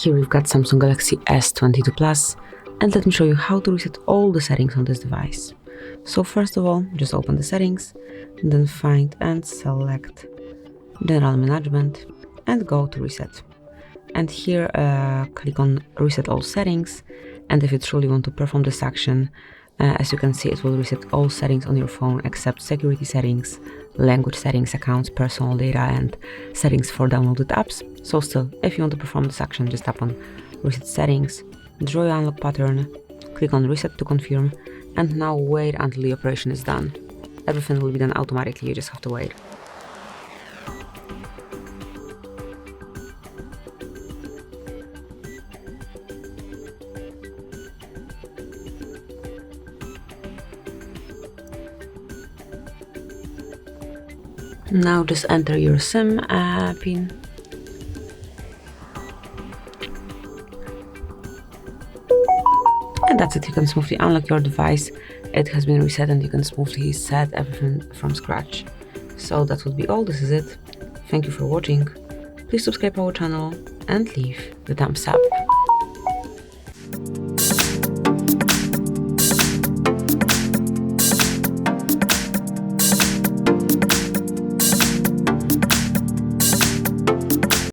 Here we've got Samsung Galaxy S22 Plus, and let me show you how to reset all the settings on this device. So first of all, just open the settings, then find and select General Management and go to Reset. And here click on Reset All Settings, and if you truly want to perform this action, as you can see, it will reset all settings on your phone except security settings, language settings, accounts, personal data, and settings for downloaded apps. So still, if you want to perform this action, just tap on Reset Settings, draw your unlock pattern, click on Reset to confirm, and now wait until the operation is done. Everything will be done automatically, you just have to wait. Now just enter your SIM PIN. And that's it, you can smoothly unlock your device. It has been reset and you can smoothly set everything from scratch. So that would be all, this is it. Thank you for watching. Please subscribe our channel and leave the thumbs up.